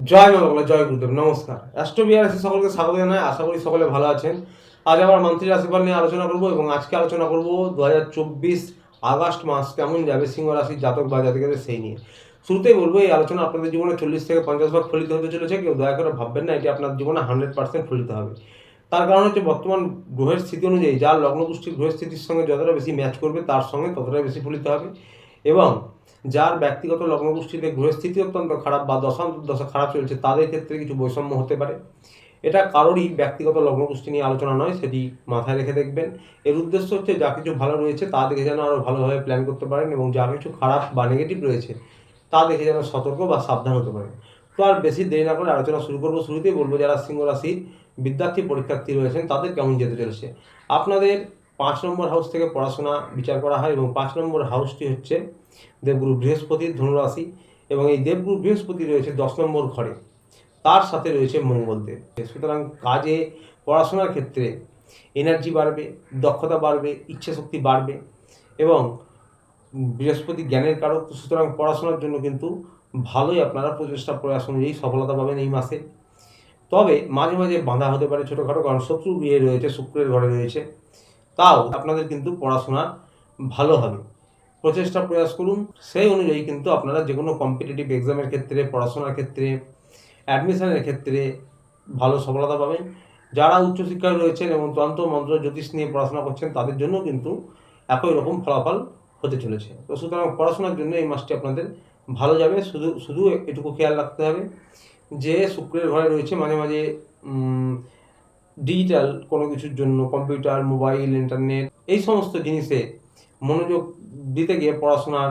জয় মা বাংলা, জয় গুরুদেব, নমস্কার। অ্যাস্ট্রো বিআরএসি সকলকে স্বাগত জানাই। আশা করি সকলে ভালো আছেন। আজ আবার মান্থলি রাশিফল নিয়ে আলোচনা করব এবং আজকে আলোচনা করব 2024 আগস্ট মাস কেমন যাবে সিংহ রাশির জাতক বা জাতিকাদের সেই নিয়ে। শুরুতেই বলবো, এই আলোচনা আপনাদের জীবনে 40 থেকে 50 ভাগ ফলিত হতে চলেছে। কেউ দয়া করে ভাববেন না এটি আপনার জীবনে 100% ফলিত হবে। তার কারণ হচ্ছে বর্তমান গ্রহের স্থিতি অনুযায়ী যার লগ্নপুষ্টির গ্রহের স্থিতির সঙ্গে যতটা বেশি ম্যাচ করবে তার সঙ্গে ততটাই বেশি ফলিত হবে। এবং যার ব্যক্তিগত লগ্নপুষ্টিতে গ্রহের স্থিতি অত্যন্ত খারাপ বা দশা খারাপ চলছে তাদের ক্ষেত্রে কিছু বৈষম্য হতে পারে। এটা কারোরই ব্যক্তিগত লগ্নপুষ্টি নিয়ে আলোচনা নয়, সেটি মাথায় রেখে দেখবেন। এর উদ্দেশ্য হচ্ছে যা কিছু ভালো রয়েছে তা দেখে যেন আরও ভালোভাবে প্ল্যান করতে পারেন এবং যা কিছু খারাপ বা নেগেটিভ রয়েছে তা দেখে যেন সতর্ক বা সাবধান হতে পারেন। তো আর বেশি দেরি না করে আলোচনা শুরু করবো। শুরুতেই বলবো, যারা সিংহ রাশির বিদ্যার্থী পরীক্ষার্থী রয়েছেন তাদের কেমন যেতে চলেছে। আপনাদের 5 নম্বর হাউস থেকে পড়াশোনা বিচার করা হয় এবং 5 নম্বর হাউসটি হচ্ছে দেবগুরু বৃহস্পতির ধনুরাশি এবং এই দেবগুরু বৃহস্পতি রয়েছে 10 নম্বর ঘরে, তার সাথে রয়েছে মঙ্গলদেব। সুতরাং কাজে পড়াশোনার ক্ষেত্রে এনার্জি বাড়বে, দক্ষতা বাড়বে, ইচ্ছা শক্তি বাড়বে এবং বৃহস্পতি জ্ঞানের কারক। সুতরাং পড়াশোনার জন্য কিন্তু ভালোই আপনারা প্রচেষ্টা প্রয়াস অনুযায়ী সফলতা পাবেন এই মাসে। তবে মাঝে মাঝে বাধা হতে পারে ছোটোখাটো, কারণ শত্রু গৃহে রয়েছে, শুক্রের ঘরে রয়েছে। তাও আপনাদের কিন্তু পড়াশোনা ভালো হবে। প্রচেষ্টা প্রয়াস করুন, সেই অনুযায়ী কিন্তু আপনারা যে কোনো কম্পিটিটিভ এক্সামের ক্ষেত্রে, পড়াশোনার ক্ষেত্রে, অ্যাডমিশনের ক্ষেত্রে ভালো সফলতা পাবেন। যারা উচ্চশিক্ষায় রয়েছেন এবং তন্ত্র মন্ত্র জ্যোতিষ নিয়ে পড়াশোনা করছেন তাদের জন্য কিন্তু একই রকম ফলাফল হতে চলেছে। তো সুতরাং পড়াশোনার জন্য এই মাসটি আপনাদের ভালো যাবে। শুধু শুধু এটুকু খেয়াল রাখতে হবে যে শুক্রের ঘরে রয়েছে, মাঝে মাঝে ডিজিটাল কোনো কিছুর জন্য কম্পিউটার, মোবাইল, ইন্টারনেট এই সমস্ত জিনিসে মনোযোগ দিতে গিয়ে পড়াশোনার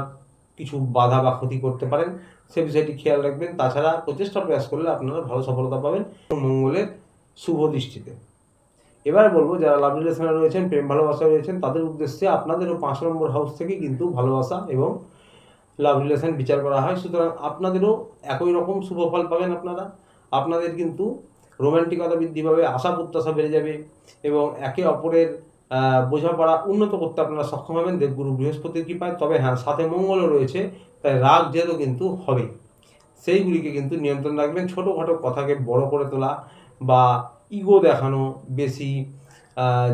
কিছু বাধা বা ক্ষতি করতে পারেন, সে বিষয়টি খেয়াল রাখবেন। তাছাড়া প্রচেষ্টা প্রয়াস করলে আপনারা ভালো সফলতা পাবেন মঙ্গলের শুভ দৃষ্টিতে। এবার বলবো, যারা লাভ রিলেশনে রয়েছেন, প্রেম ভালোবাসায় রয়েছেন, তাদের উদ্দেশ্যে আপনাদেরও 5 নম্বর হাউস থেকে কিন্তু ভালোবাসা এবং লাভ রিলেশন বিচার করা হয়। সুতরাং আপনাদেরও একই রকম শুভ ফল পাবেন। আপনাদের কিন্তু রোম্যান্টিকতা বৃদ্ধি পাবে, আশা প্রত্যাশা বেড়ে যাবে এবং একে অপরের বোঝাপড়া উন্নত করতে আপনারা সক্ষম হবেন দেবগুরু বৃহস্পতির কৃপায়। তবে হ্যাঁ, সাথে মঙ্গলও রয়েছে, তাই রাগ জেদও কিন্তু হবে, সেইগুলিকে কিন্তু নিয়ন্ত্রণ রাখবেন। ছোটোখাটো কথাকে বড় করে তোলা বা ইগো দেখানো, বেশি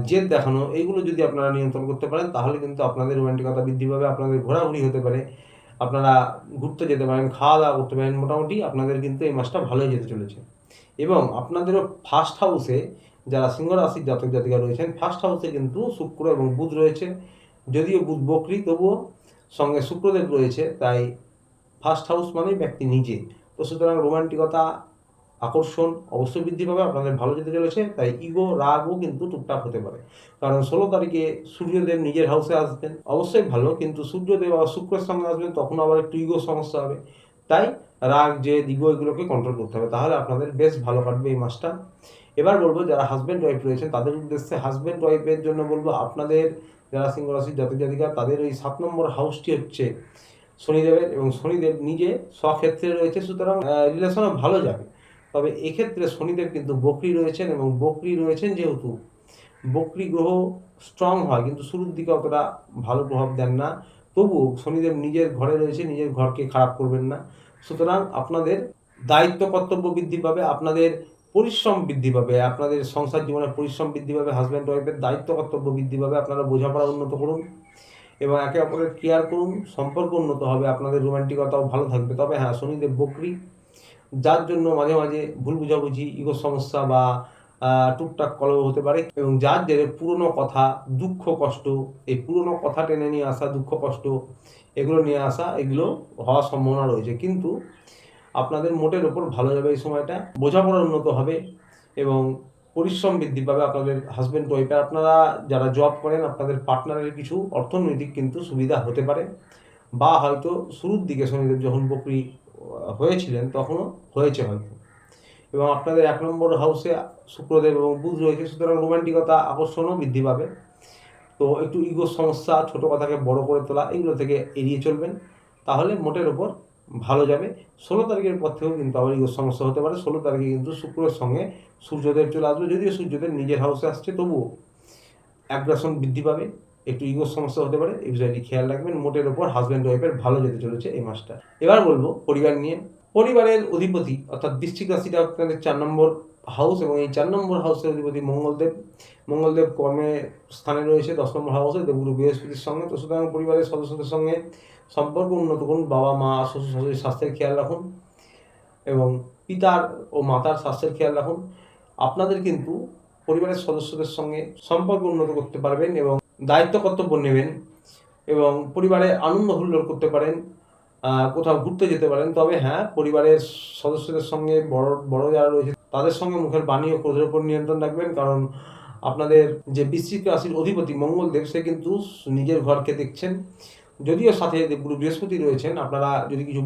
জেদ দেখানো, এইগুলো যদি আপনারা নিয়ন্ত্রণ করতে পারেন তাহলে কিন্তু আপনাদের রোম্যান্টিকতা বৃদ্ধি পাবে, আপনাদের ঘোরাঘুরি হতে পারে, আপনারা ঘুরতে যেতে পারেন, খাওয়া দাওয়া করতে পারেন। মোটামুটি আপনাদের কিন্তু এই মাসটা ভালোই যেতে চলেছে। এবং আপনাদেরও ফার্স্ট হাউসে যারা সিংহ রাশির জাতক জাতিকা রয়েছেন, ফার্স্ট হাউসে কিন্তু শুক্র এবং বুধ রয়েছে। যদিও বুধ বকরি, তবুও সঙ্গে শুক্রদেব রয়েছে, তাই ফার্স্ট হাউস মানেই ব্যক্তি নিজে। তো সুতরাং রোমান্টিকতা, আকর্ষণ অবশ্যই বৃদ্ধি পাবে, আপনাদের ভালো যেতে চলেছে। তাই ইগো রাগও কিন্তু টুকটাক হতে পারে, কারণ 16 তারিখে সূর্যদেব নিজের হাউসে আসবেন, অবশ্যই ভালো, কিন্তু সূর্যদেব আবার শুক্রের সঙ্গে আসবেন, তখন আবার একটু ইগো সমস্যা হবে। তাই রাগ, জেদ, ইগো এগুলোকে কন্ট্রোল করতে হবে, তাহলে আপনাদের বেশ ভালো কাটবে এই মাসটা। এবার বলবো, যারা হাজব্যান্ড ওয়াইফ রয়েছেন তাদের উদ্দেশ্যে, হাজব্যান্ড ওয়াইফের জন্য বলবো, আপনাদের যারা সিংহ রাশির জাতক জাতিকা তাদের ওই 7 নম্বর হাউসটি হচ্ছে শনিদেবের এবং শনিদেব নিজে স্বক্ষেত্রে রয়েছে। সুতরাং রিলেশনও ভালো যাবে। তবে এক্ষেত্রে শনিদেব কিন্তু বকরি রয়েছেন এবং বকরি রয়েছেন যেহেতু, বকরি গ্রহ স্ট্রং হয় কিন্তু শুরুর দিকে অতটা ভালো প্রভাব দেন না। তবুও শনিদেব নিজের ঘরে রয়েছে, নিজের ঘরকে খারাপ করবেন না। সুতরাং আপনাদের দায়িত্ব কর্তব্য বৃদ্ধি পাবে, আপনাদের পরিশ্রম বৃদ্ধি পাবে, আপনাদের সংসার জীবনের পরিশ্রম বৃদ্ধি পাবে, হাজব্যান্ড ওয়াইফের দায়িত্ব কর্তব্য বৃদ্ধি পাবে। আপনারা বোঝাপড়া উন্নত করুন এবং একে অপরের কেয়ার করুন, সম্পর্ক উন্নত হবে, আপনাদের রোমান্টিকতাও ভালো থাকবে। তবে হ্যাঁ, শনিদেব বকরি, যার জন্য মাঝে মাঝে ভুল বুঝাবুঝি, ইগোর সমস্যা বা টুকটাক কলহ হতে পারে এবং যার জেরে পুরনো কথা, দুঃখ কষ্ট, এই পুরনো কথা টেনে নিয়ে আসা, দুঃখ কষ্ট এগুলো নিয়ে আসা, এগুলো হওয়ার সম্ভাবনা রয়েছে। কিন্তু আপনাদের মোটের ওপর ভালো যাবে এই সময়টা, বোঝাপড়া উন্নত হবে এবং পরিশ্রম বৃদ্ধি পাবে আপনাদের হাজব্যান্ড ওয়াইফের। আপনারা যারা জব করেন, আপনাদের পার্টনারের কিছু অর্থনৈতিক কিন্তু সুবিধা হতে পারে, বা হয়তো শুরুর দিকে শনিদেব যখন বকরি হয়েছিলেন তখনও হয়েছে হয়তো। এবং আপনাদের 1 নম্বর হাউসে শুক্রদেব এবং বুধ রয়েছে, সুতরাং রোমান্টিকতা, আকর্ষণও বৃদ্ধি পাবে। তো একটু ইগোর সমস্যা, ছোটো কথাকে বড় করে তোলা, এগুলো থেকে এড়িয়ে চলবেন, তাহলে মোটের ওপর ভালো যাবে। 16 তারিখের পর থেকেও কিন্তু আবার ইগোর সমস্যা হতে পারে। 16 তারিখে কিন্তু শুক্রের সঙ্গে সূর্যদেব চলে আসবে, যদিও সূর্যদেব নিজের হাউসে আসছে, তবুও অ্যাগ্রাসন বৃদ্ধি পাবে, একটু ইগোর সমস্যা হতে পারে, এই বিষয়টি খেয়াল রাখবেন। মোটের ওপর হাজব্যান্ড ওয়াইফের ভালো যেতে চলেছে এই মাসটা। এবার বলবো পরিবার নিয়ে। পরিবারের অধিপতি অর্থাৎ বৃশ্চিক রাশিটা আপনাদের 4 নম্বর হাউস, এবং এই 4 নম্বর হাউসের অধিপতি মঙ্গলদেব কর্মের স্থানে রয়েছে 10 নম্বর হাউসে দেবগুরু বৃহস্পতির সঙ্গে। তো সুতরাং পরিবারের সদস্যদের সঙ্গে সম্পর্ক উন্নত করুন, বাবা মা শ্বশুর শাশুড়ির স্বাস্থ্যের খেয়াল রাখুন এবং পিতার ও মাতার স্বাস্থ্যের খেয়াল রাখুন। আপনাদের কিন্তু পরিবারের সদস্যদের সঙ্গে সম্পর্ক উন্নত করতে পারবেন এবং দায়িত্ব কর্তব্য নেবেন এবং পরিবারে আনন্দ হুল্লোড় করতে পারেন, কোথাও ঘুরতে যেতে পারেন। তবে হ্যাঁ, পরিবারের সদস্যদের সঙ্গে বড় যারা রয়েছে তাদের সঙ্গে মুখের বাণী ও ক্রোধের উপর নিয়ন্ত্রণ রাখবেন, কারণ আপনাদের যে বৃশ্চিক রাশির অধিপতি মঙ্গলদেব সে কিন্তু নিজের ঘরকে দেখছেন। যদিও সাথে দেবগুরু বৃহস্পতি রয়েছেন, আপনারা যদি কিছু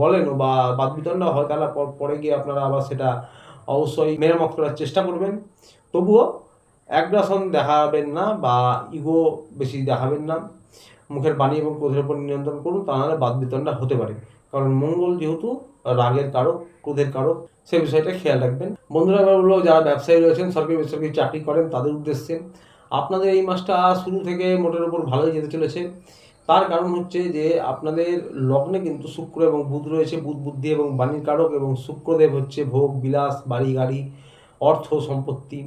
বলেন বা বাদবিতণ্ডা হয় তাহলে পরে গিয়ে আপনারা আবার সেটা অবশ্যই মেরামত করার চেষ্টা করবেন। তবুও অ্যাগ্রাসন দেখাবেন না বা ইগো বেশি দেখাবেন না, মুখের বাণী এবং ক্রোধের উপর নিয়ন্ত্রণ করুন, তা নাহলে বাদবিতণ্ডা হতে পারে। কারণ মঙ্গল যেহেতু রাগের কারক, ক্রোধের কারক, সেই বিষয়টা খেয়াল রাখবেন। বন্ধুরা, এবার বলবো যারা ব্যবসায়ী রয়েছেন, সরকারি বেসরকারি চাকরি করেন তাদের উদ্দেশ্যে আপনাদের এই মাসটা শুরু থেকে মোটের উপর ভালোই যেতে চলেছে। তার কারণ হচ্ছে যে আপনাদের লগ্নে কিন্তু শুক্র এবং বুধ রয়েছে। বুধ বুদ্ধি এবং বাণীর কারক এবং শুক্রদেব হচ্ছে ভোগ বিলাস, বাড়ি গাড়ি, অর্থ সম্পত্তি।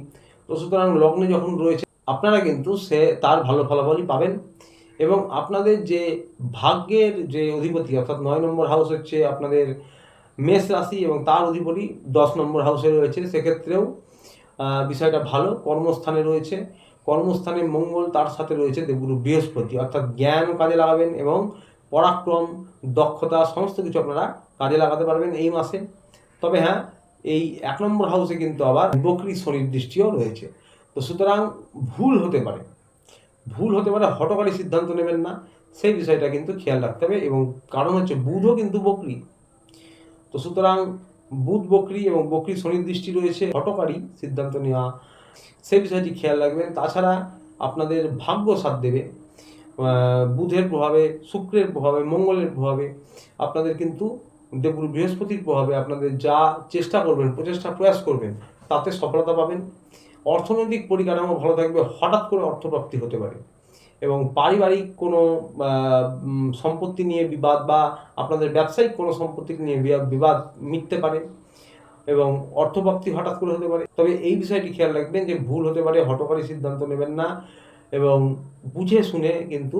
তো সুতরাং লগ্নে যখন রয়েছে আপনারা কিন্তু তার ভালো ফলাফলই পাবেন এবং আপনাদের যে ভাগ্যের যে অধিপতি অর্থাৎ 9 নম্বর হাউস হচ্ছে আপনাদের মেষ রাশি এবং তার অধিপতি 10 নম্বর হাউসে রয়েছে। সেক্ষেত্রেও বিষয়টা ভালো। কর্মস্থানে রয়েছে, কর্মস্থানে মঙ্গল, তার সাথে রয়েছে দেবগুরু বৃহস্পতি, অর্থাৎ জ্ঞান কাজে লাগাবেন এবং পরাক্রম, দক্ষতা সমস্ত কিছু আপনারা কাজে লাগাতে পারবেন এই মাসে। তবে হ্যাঁ, এই 1 নম্বর হাউসে কিন্তু আবার বক্রী শনির দৃষ্টিও রয়েছে। তো সুতরাং ভুল হতে পারে, হঠকারী সিদ্ধান্ত নেবেন না, সেই বিষয়টা কিন্তু খেয়াল রাখতে হবে। এবং কারণ হচ্ছে বুধও কিন্তু বক্রী। তো সুতরাং বুধ বক্রী এবং বক্রী শনির দৃষ্টি রয়েছে, হঠকারী সিদ্ধান্ত নেওয়া সেই বিষয়টি খেয়াল রাখবেন। তাছাড়া আপনাদের ভাগ্য সাথ দেবে বুধের প্রভাবে, শুক্রের প্রভাবে, মঙ্গলের প্রভাবে, আপনাদের কিন্তু দেবগুরু বৃহস্পতির প্রভাবে আপনাদের যা চেষ্টা করবেন, প্রয়াস করবেন তাতে সফলতা পাবেন। অর্থনৈতিক পরিকাঠামো ভালো থাকবে, হঠাৎ করে অর্থপ্রাপ্তি হতে পারে এবং পারিবারিক কোনো সম্পত্তি নিয়ে বিবাদ বা আপনাদের ব্যবসায়িক কোনো সম্পত্তি নিয়ে বিবাদ মিটতে পারে এবং অর্থপ্রাপ্তি হঠাৎ করে হতে পারে। তবে এই বিষয়টি খেয়াল রাখবেন যে ভুল হতে পারে, হঠকারী সিদ্ধান্ত নেবেন না এবং বুঝে শুনে কিন্তু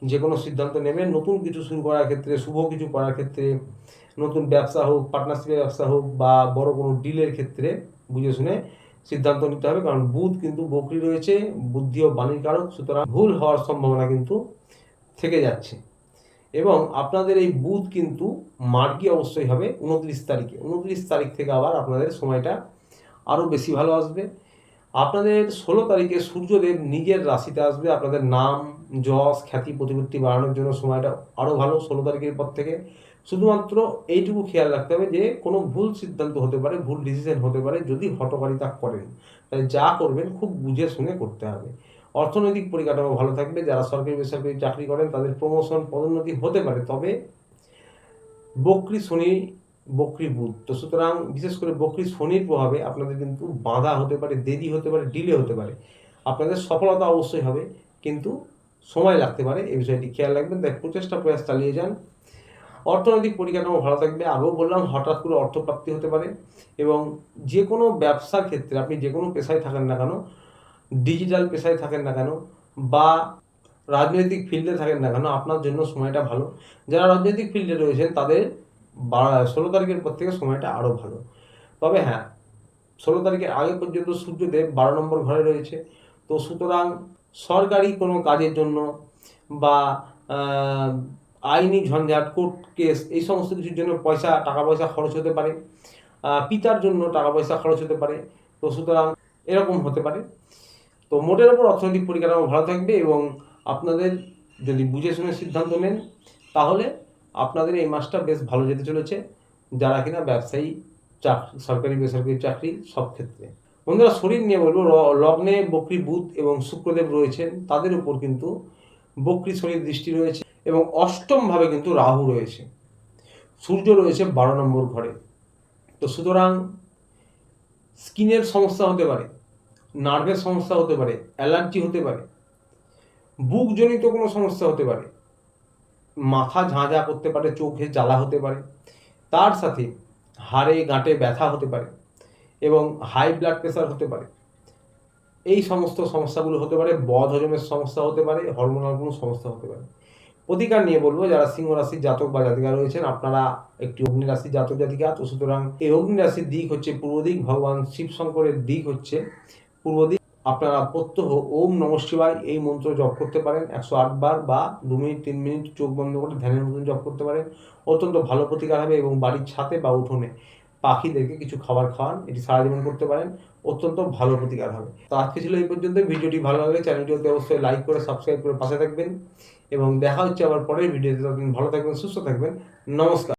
যে কোনো সিদ্ধান্ত নেবেন। নতুন কিছু শুরু করার ক্ষেত্রে, শুভ কিছু করার ক্ষেত্রে, নতুন ব্যবসা হোক, পার্টনারশিপের ব্যবসা হোক বা বড় কোনো ডিলের ক্ষেত্রে বুঝে শুনে সিদ্ধান্ত নিতে হবে, কারণ বুধ কিন্তু বক্রী রয়েছে, বুদ্ধি ও বাণীর কারক। সুতরাং ভুল হওয়ার সম্ভাবনা কিন্তু থেকে যাচ্ছে এবং আপনাদের এই বুধ কিন্তু মার্গী অবশ্যই হবে 29 তারিখে। 29 তারিখ থেকে আবার আপনাদের সময়টা আরও বেশি ভালো আসবে। আপনাদের 16 তারিখে সূর্যদেব নিজের রাশিতে আসবে। আপনাদের নাম, যশ, খ্যাতি, প্রতিপত্তি বাড়ানোর জন্য সময়টা আরও ভালো 16 তারিখের পর থেকে। শুধুমাত্র এইটুকু খেয়াল রাখতে হবে যে কোনো ভুল সিদ্ধান্ত হতে পারে, ভুল ডিসিশন হতে পারে যদি হঠকারিতা করেন। তাই যা করবেন খুব বুঝে শুনে করতে হবে। অর্থনৈতিক পরিকাঠামো ভালো থাকবে। যারা সরকারি বেসরকারি চাকরি করেন তাদের প্রমোশন, পদোন্নতি হতে পারে, তবে বক্রী শনি, বক্রী বুধ। তো সুতরাং বিশেষ করে বক্রী শনির প্রভাবে আপনাদের কিন্তু বাধা হতে পারে, দেরি হতে পারে, ডিলে হতে পারে। আপনাদের সফলতা অবশ্যই হবে কিন্তু সময় লাগতে পারে, এই বিষয়টি খেয়াল রাখবেন। তাই প্রয়াস চালিয়ে যান। অর্থনৈতিক পরিকাঠামো ভালো থাকবে। আগেও বললাম হঠাৎ করে অর্থপ্রাপ্তি হতে পারে এবং যে কোনো ব্যবসার ক্ষেত্রে আপনি যে কোনো পেশায় থাকেন না কেন, ডিজিটাল পেশায় থাকেন না কেন বা রাজনৈতিক ফিল্ডে থাকেন না কেন, আপনার জন্য সময়টা ভালো। যারা রাজনৈতিক ফিল্ডে রয়েছেন তাদের 16 তারিখের পর থেকে সময়টা আরও ভালো। তবে হ্যাঁ, 16 তারিখের আগে পর্যন্ত সূর্যদেব 12 নম্বর ঘরে রয়েছে। তো সুতরাং সরকারি কোনো কাজের জন্য বা আইনি ঝঞ্ঝাট, কোর্ট কেস, এই সমস্ত কিছুর জন্য টাকা পয়সা খরচ হতে পারে। পিতার জন্য টাকা পয়সা খরচ হতে পারে। তো সুতরাং এরকম হতে পারে। তো মোটের ওপর অর্থনৈতিক পরিকাঠামো ভালো থাকবে এবং আপনাদের যদি বুঝে শুনে সিদ্ধান্ত নেন তাহলে আপনাদের এই মাসটা বেশ ভালো যেতে চলেছে, যারা কিনা ব্যবসায়ী, সরকারি বেসরকারি চাকরি সব ক্ষেত্রে। বন্ধুরা, শরীর নিয়ে বলবো, লগ্নে বক্রী বুধ এবং শুক্রদেব রয়েছেন, তাদের উপর কিন্তু বক্রী শনির দৃষ্টি রয়েছে এবং অষ্টম ভাবে কিন্তু রাহু রয়েছে। সূর্য রয়েছে 12 নম্বর ঘরে। তো সুতরাং স্কিনের সমস্যা হতে পারে, নার্ভের সমস্যা হতে পারে, অ্যালার্জি হতে পারে, বুকজনিত কোনো সমস্যা হতে পারে, মাথা ঝাঁঝা করতে পারে, চোখে জ্বালা হতে পারে। তার সাথে হাড়ে গাঁটে ব্যথা হতে পারে এবং হাই ব্লাড প্রেশার হতে পারে। এই সমস্ত সমস্যাগুলো হতে পারে, বদহজমের সমস্যা হতে পারে, হরমোনাল কোনো সমস্যা হতে পারে। প্রতিকার নিয়ে বলবো, যারা সিংহ রাশির জাতক বা জাতিকা রয়েছেন, আপনারা একটি অগ্নি রাশির জাতক জাতিকা, তো সুতরাং এই অগ্নি রাশির দিক হচ্ছে পূর্ব দিক, ভগবান শিব শঙ্করের দিক হচ্ছে পূর্ব দিক। আপনারা প্রত্যহ ওম নমঃ শিবায় এই মন্ত্র জপ করতে পারেন 108 বার, বা 2 মিনিট 3 মিনিট চোখ বন্ধ করে ধ্যানের মতন জপ করতে পারেন। অত্যন্ত ভালো প্রতিকার হবে। এবং বাড়ির ছাদে বা উঠোনে পাখিদেরকে কিছু খাবার খাওয়ান, এটি সারা জীবন করতে পারেন, অত্যন্ত ভালো প্রতিকার হবে। তো আজকে ছিল এই পর্যন্ত। ভিডিওটি ভালো লাগলে চ্যানেলটি অবশ্যই লাইক করে সাবস্ক্রাইব করে পাশে থাকবেন, এবং দেখা হচ্ছে আবার পরের ভিডিওতে। ততদিন ভালো থাকবেন, সুস্থ থাকবেন। নমস্কার।